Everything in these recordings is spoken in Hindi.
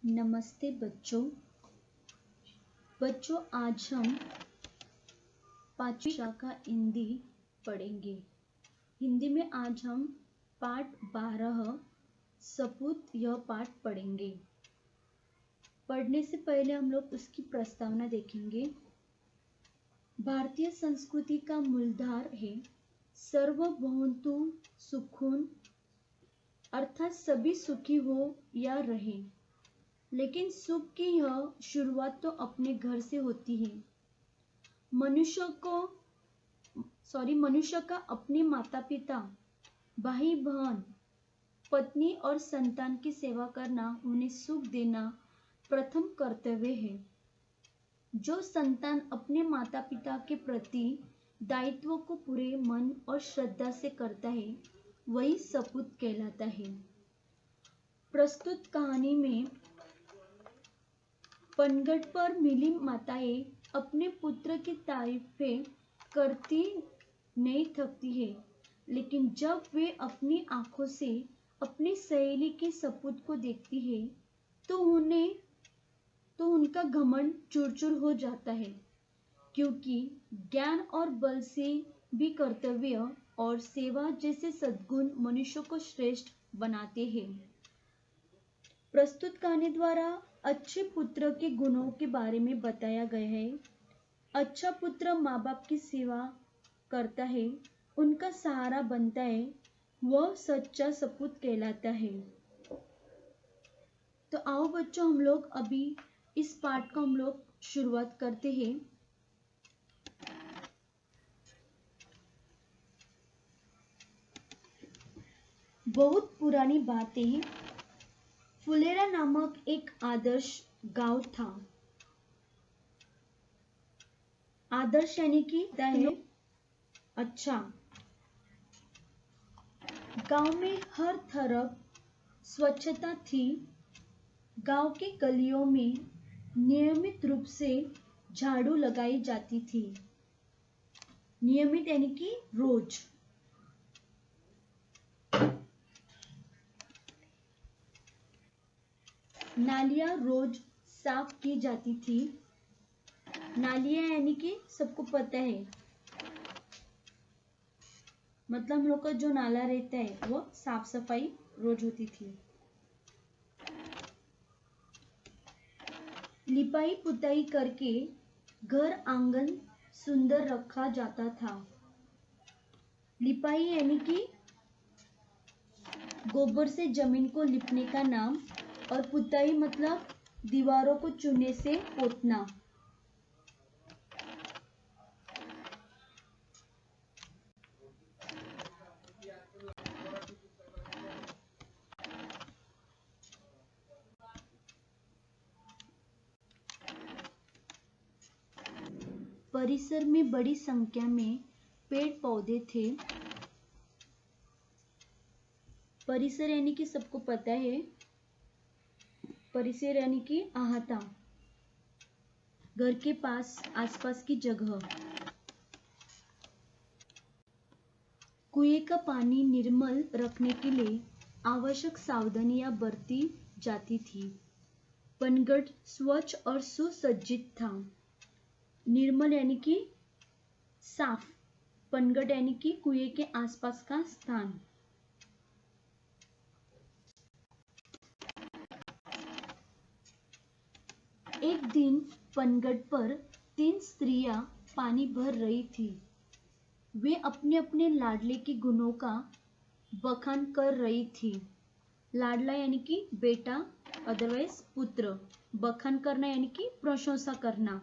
नमस्ते बच्चों आज हम पांचवी कक्षा का हिंदी पढ़ेंगे। हिंदी में आज हम पाठ 12 सपूत यह पाठ पढ़ेंगे। पढ़ने से पहले हम लोग उसकी प्रस्तावना देखेंगे। भारतीय संस्कृति का मूलधार है सर्वभौमतु सुखून, अर्थात सभी सुखी हो या रहे, लेकिन सुख की यह शुरुआत तो अपने घर से होती है। मनुष्य का अपने माता पिता, भाई बहन, पत्नी और संतान की सेवा करना, उन्हें सुख देना प्रथम कर्तव्य है। जो संतान अपने माता पिता के प्रति दायित्व को पूरे मन और श्रद्धा से करता है, वही सपूत कहलाता है। प्रस्तुत कहानी में पनघट पर मिली माताएं अपने पुत्र की तारीफें करती नहीं थकती है, लेकिन जब वे अपनी आंखों से अपनी सहेली के सपूत को देखती है तो उनका घमंड चूर-चूर हो जाता है, क्योंकि ज्ञान और बल से भी कर्तव्य और सेवा जैसे सद्गुण मनुष्य को श्रेष्ठ बनाते हैं। प्रस्तुत कहानी द्वारा अच्छे पुत्र के गुणों के बारे में बताया गया है। अच्छा पुत्र माँ बाप की सेवा करता है, उनका सहारा बनता है, वह सच्चा सपूत कहलाता है। तो आओ बच्चों, हम लोग अभी इस पाठ का हम लोग शुरुआत करते हैं। बहुत पुरानी बात है। फुलेरा नामक एक आदर्श गांव था। आदर्श यानी कि है अच्छा। गांव में हर तरफ स्वच्छता थी। गांव के गलियों में नियमित रूप से झाड़ू लगाई जाती थी। नियमित यानी कि रोज। नालियां रोज साफ की जाती थी। नालियां यानी कि सबको पता है, मतलब हम लोग का जो नाला रहता है वो साफ सफाई रोज होती थी। लिपाई पुताई करके घर आंगन सुंदर रखा जाता था। लिपाई यानी कि गोबर से जमीन को लिपने का नाम, और पुताई मतलब दीवारों को चूने से पोतना। परिसर में बड़ी संख्या में पेड़ पौधे थे। परिसर यानी कि सबको पता है, परिसर यानी कि अहाता, घर के पास आसपास की जगह। कुएं का पानी निर्मल रखने के लिए आवश्यक सावधानियां बरती जाती थी। पनघट स्वच्छ और सुसज्जित था। निर्मल यानी कि साफ, पनघट यानी कि कुएं के आसपास का स्थान। एक दिन पनघट पर 3 स्त्रियां पानी भर रही थी। वे अपने अपने लाडले के गुणों का बखान कर रही थी। लाडला यानी कि बेटा, अदरवाइज पुत्र। बखान करना यानी कि प्रशंसा करना।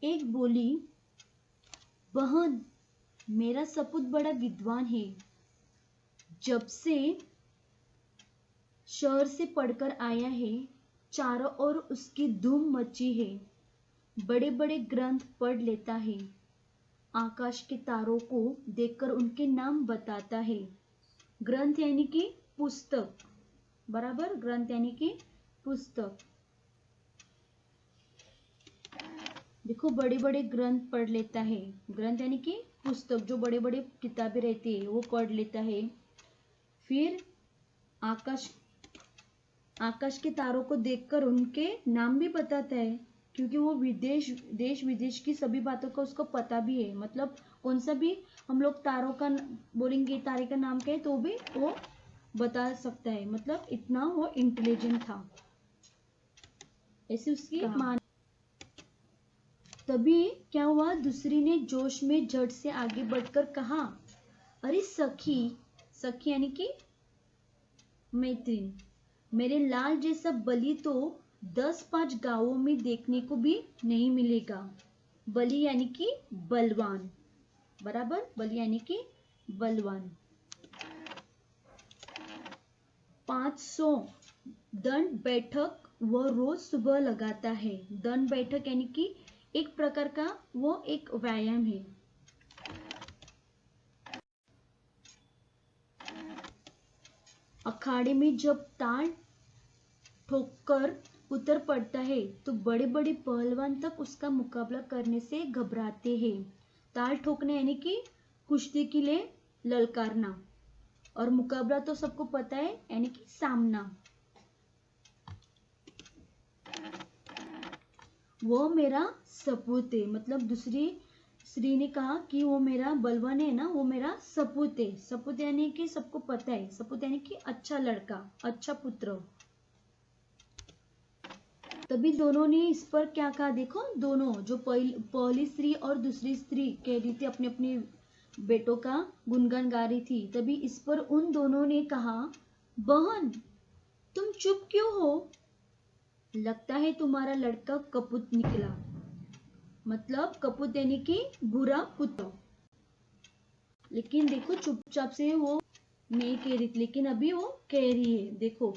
एक बोली, बहन, मेरा सपूत बड़ा विद्वान है। जब से शहर से पढ़कर आया है, चारों ओर उसकी धूम मची है। बड़े बड़े ग्रंथ पढ़ लेता है। आकाश के तारों को देखकर उनके नाम बताता है। ग्रंथ यानी कि पुस्तक, बराबर। ग्रंथ यानी कि पुस्तक। देखो, बड़े बड़े ग्रंथ पढ़ लेता है। ग्रंथ यानी कि पुस्तक, जो बड़े बड़े किताबें रहती है वो पढ़ लेता है। फिर आकाश आकाश के तारों को देखकर उनके नाम भी बताता है, क्योंकि वो देश विदेश की सभी बातों का उसको पता भी है। मतलब कौन सा भी हम लोग तारों का बोलेंगे, तारे का नाम क्या है, तो भी वो बता सकता है। मतलब इतना वो इंटेलिजेंट था, ऐसी उसकी मान। तभी क्या हुआ, दूसरी ने जोश में झट से आगे बढ़कर कहा, अरे सखी, सखी यानी कि मैत्रीन, मेरे लाल जैसा बलि तो 10-5 गांवों में देखने को भी नहीं मिलेगा। बलि यानी कि बलवान, बराबर, बलि यानी कि बलवान। 500 दंड बैठक वो रोज सुबह लगाता है। दंड बैठक यानी कि एक प्रकार का वो एक व्यायाम है। अखाड़े में जब ताल ठोककर उतर पड़ता है तो बड़े बड़े पहलवान तक उसका मुकाबला करने से घबराते हैं। ताल ठोकना यानी कि कुश्ती के लिए ललकारना, और मुकाबला तो सबको पता है यानी कि सामना। वो मेरा सपूत है, मतलब दूसरी स्त्री ने कहा कि वो मेरा बलवान है ना, वो मेरा सपूत है। सपूत यानी कि सबको पता है, सपूत यानी कि अच्छा लड़का, अच्छा पुत्र। तभी दोनों ने इस पर क्या कहा, देखो, दोनों जो पहली स्त्री और दूसरी स्त्री कह रही थी, अपने अपने बेटों का गुणगान गा रही थी। तभी इस पर उन दोनों ने कहा, बहन तुम चुप क्यों हो? लगता है तुम्हारा लड़का कपूत निकला। मतलब कपूत यानी कि बुरा पुत्र। लेकिन देखो चुपचाप से वो नहीं कह रही थी, लेकिन अभी वो कह रही है। देखो,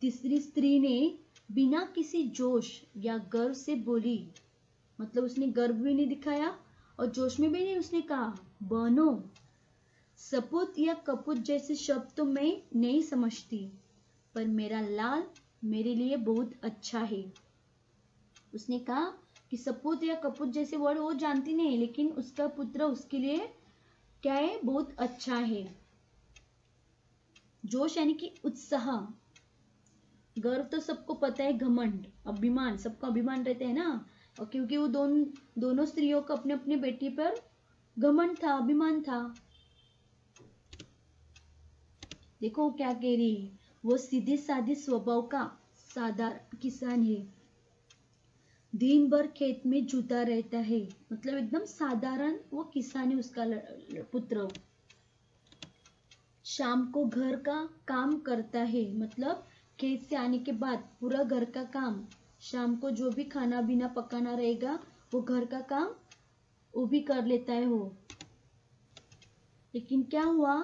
तीसरी स्त्री ने बिना किसी जोश या गर्व से बोली, मतलब उसने गर्व भी नहीं दिखाया और जोश में भी नहीं। उसने कहा, बहनो, सपूत या कपूत जैसे शब्द तो मैं नहीं समझती, पर मेरा लाल मेरे लिए बहुत अच्छा है। उसने कहा कि सपूत या कपूत जैसे वर्ड वो जानती नहीं, लेकिन उसका पुत्र उसके लिए क्या है, बहुत अच्छा है। जोश यानी कि उत्साह, गर्व तो सबको पता है, घमंड, अभिमान, सबको अभिमान रहते हैं ना। और क्योंकि वो दोनों स्त्रियों को अपने अपने बेटी पर घमंड था, अभिमान था। देखो क्या कह रही है, वो सीधे साधे स्वभाव का साधारण किसान है, दिन भर खेत में जुता रहता है। मतलब एकदम साधारण वो किसान है, उसका पुत्र। शाम को घर का काम करता है, मतलब खेत से आने के बाद पूरा घर का काम, शाम को जो भी खाना पीना पकाना रहेगा वो घर का काम वो भी कर लेता है वो। लेकिन क्या हुआ,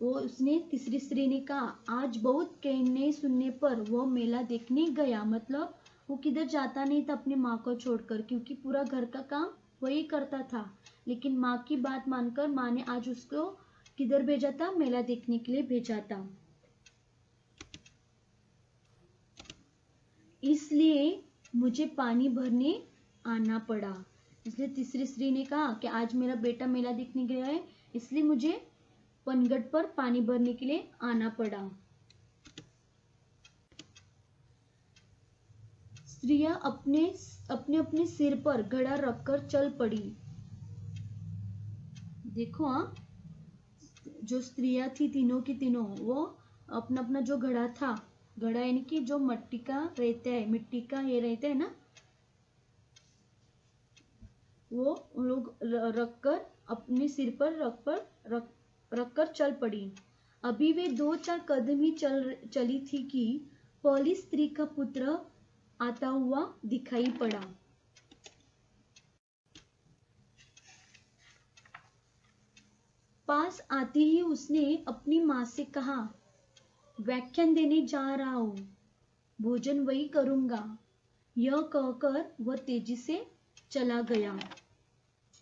वो उसने तीसरी स्त्री ने कहा, आज बहुत कहने सुनने पर वो मेला देखने गया। मतलब वो किधर जाता नहीं था अपनी माँ को छोड़कर, क्योंकि पूरा घर का काम वही करता था। लेकिन माँ की बात मानकर माँ ने आज उसको किधर भेजा था, मेला देखने के लिए भेजा था। इसलिए मुझे पानी भरने आना पड़ा। इसलिए तीसरी स्त्री ने कहा कि आज मेरा बेटा मेला देखने गया है, इसलिए मुझे पनघट पर पानी भरने के लिए आना पड़ा। स्त्रियां अपने अपने अपने सिर पर घड़ा रखकर चल पड़ी। देखो, हाँ, जो स्त्रियां थी तीनों की तीनों, वो अपना अपना जो घड़ा था, घड़ा यानी कि जो मिट्टी का रहता है, मिट्टी का ये रहता है ना, वो उन लोग रखकर अपने सिर पर रखकर चल पड़ी। अभी वे 2-4 कदम ही चली थी कि पहली स्त्री का पुत्र आता हुआ दिखाई पड़ा। पास आते ही उसने अपनी माँ से कहा, व्याख्यान देने जा रहा हूं, भोजन वही करूंगा। यह कहकर वह तेजी से चला गया।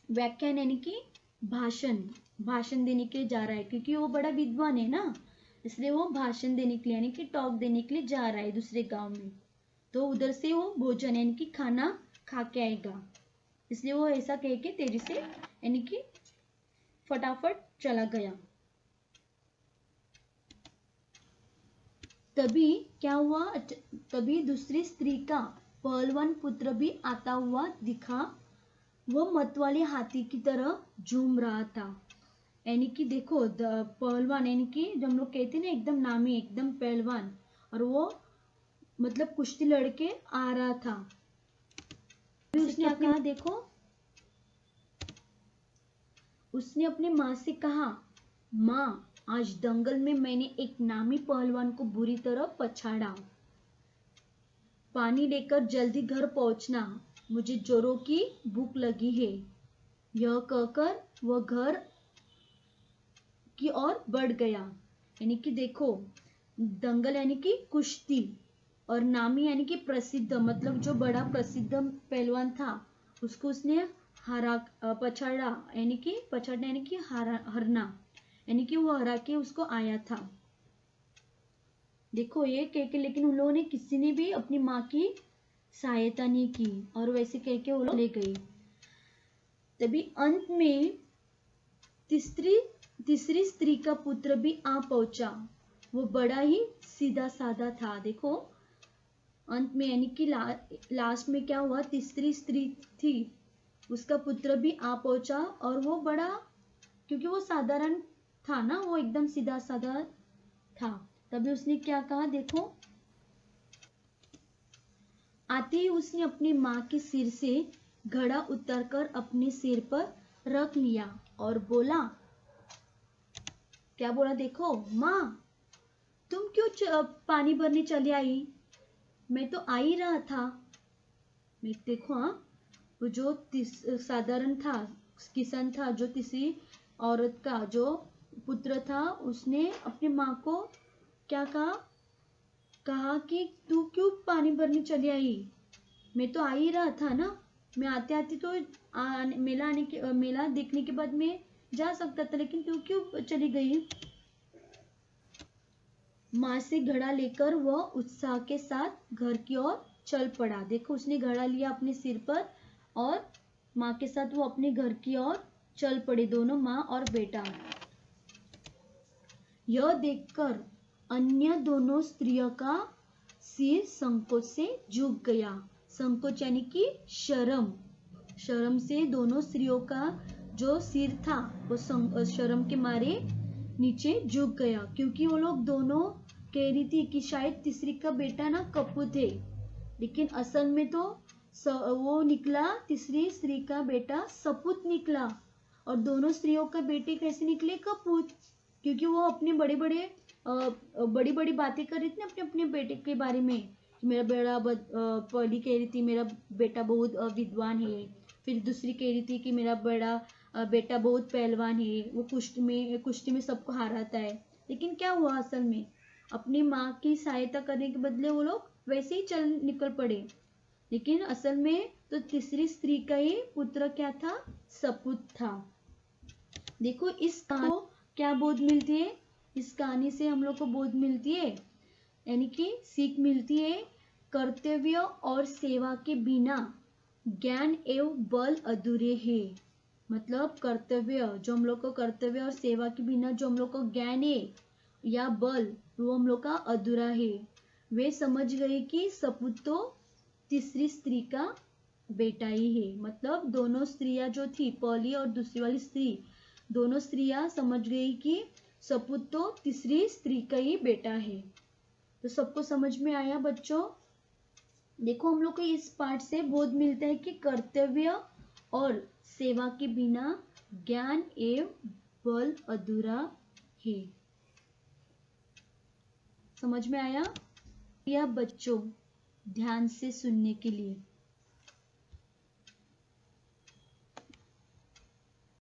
व्याख्यान यानी कि भाषण देने के लिए जा रहा है, क्योंकि वो बड़ा विद्वान है ना, इसलिए वो भाषण देने के लिए यानी कि टॉक देने के लिए जा रहा है दूसरे गांव में। तो उधर से वो भोजन यानी कि खाना खा के आएगा, इसलिए वो ऐसा कह के तेजी से यानी कि फटाफट चला गया। तभी क्या हुआ, तभी दूसरी स्त्री का पहलवान पुत्र भी आता हुआ दिखा। वह मतवाले हाथी की तरह झूम रहा था। यानी कि देखो पहलवान, यानी कि जो हम लोग कहते हैं ना एकदम नामी एकदम पहलवान, और वो मतलब कुश्ती लड़के आ रहा था। उसने क्या कहा देखो, उसने अपनी माँ से कहा, माँ आज दंगल में मैंने एक नामी पहलवान को बुरी तरह पछाड़ा। पानी लेकर जल्दी घर पहुंचना, मुझे जोरों की भूख लगी है। यह कहकर वह घर की ओर बढ़ गया। यानी कि देखो दंगल यानी कि कुश्ती, और नामी यानी कि प्रसिद्ध, मतलब जो बड़ा प्रसिद्ध पहलवान था उसको उसने पछाड़ा, यानी कि पछाड़ना यानी कि हरना, यानी कि वो हरा के उसको आया था। देखो ये कह के, लेकिन उन लोगों ने किसी ने भी अपनी माँ की सहायता नहीं की, और वैसे कह के वो लोग ले गए। तभी अंत में तीसरी स्त्री का पुत्र भी आ पहुंचा। वो बड़ा ही सीधा साधा था। देखो अंत में यानी कि लास्ट में क्या हुआ, तीसरी स्त्री थी, उसका पुत्र भी आ पहुंचा, और वो बड़ा, क्योंकि वो साधारण था ना, वो एकदम सीधा साधा था। तभी उसने क्या कहा देखो, आते ही उसने अपनी माँ के सिर से घड़ा उतारकर अपने सिर पर रख लिया और बोला, क्या बोला देखो, माँ तुम क्यों पानी भरने चली आई, मैं तो आ ही रहा था। मैं देखो हाँ, वो जो साधारण था, किसान था, जो तीसरी औरत का जो पुत्र था, उसने अपनी माँ को क्या कहा कि तू क्यों पानी भरने चली आई, मैं तो आ ही रहा था ना, मैं आते आते तो मेला देखने के बाद मैं जा सकता था, लेकिन तू क्यों चली गई। माँ से घड़ा लेकर वह उत्साह के साथ घर की ओर चल पड़ा। देखो उसने घड़ा लिया अपने सिर पर, और माँ के साथ वो अपने घर की ओर चल पड़े, दोनों माँ और बेटा। यह देखकर अन्य दोनों स्त्रियों का सिर संकोच से झुक गया। संकोच यानी कि शर्म से दोनों स्त्रियों का जो सिर था वो शर्म के मारे नीचे झुक गया, क्योंकि वो लोग दोनों कह रही थी कि शायद तीसरी का बेटा ना कपूत है, लेकिन असल में तो वो निकला, तीसरी स्त्री का बेटा सपूत निकला। और दोनों स्त्रियों का बेटे कैसे निकले, कपूत, क्योंकि वो अपने बड़ी बड़ी बातें कर रही थी ना अपने अपने बेटे के बारे में, कि मेरा बेटा पहली कह रही थी मेरा बेटा बहुत विद्वान है, फिर दूसरी कह रही थी कि मेरा बेटा बहुत पहलवान है, वो कुश्ती में सबको हराता है। लेकिन क्या हुआ असल में, अपनी माँ की सहायता करने के बदले वो लोग वैसे ही निकल पड़े, लेकिन असल में तो तीसरी स्त्री का ही पुत्र क्या था, सपूत था। देखो इस कहानी को क्या बोध मिलती है, इस कहानी से हम लोग को बोध मिलती है, यानी कि सीख मिलती है, कर्तव्य और सेवा के बिना ज्ञान एवं बल अधूरे हैं। मतलब कर्तव्य, जो हम लोग को कर्तव्य और सेवा के बिना जो हम लोग को ज्ञान है या बल, वो हम लोग का अधूरा है। वे समझ गए कि सपूत तो तीसरी स्त्री का बेटा ही है। मतलब दोनों स्त्रियां जो थी, पहली और दूसरी वाली स्त्री, दोनों स्त्रियां समझ गई कि सपूत तो तीसरी स्त्री का ही बेटा है। तो सबको समझ में आया बच्चों। देखो हम लोग को इस पाठ से बोध मिलता है कि कर्तव्य और सेवा के बिना ज्ञान एवं बल अधूरा है। समझ में आया? या बच्चों ध्यान से सुनने के लिए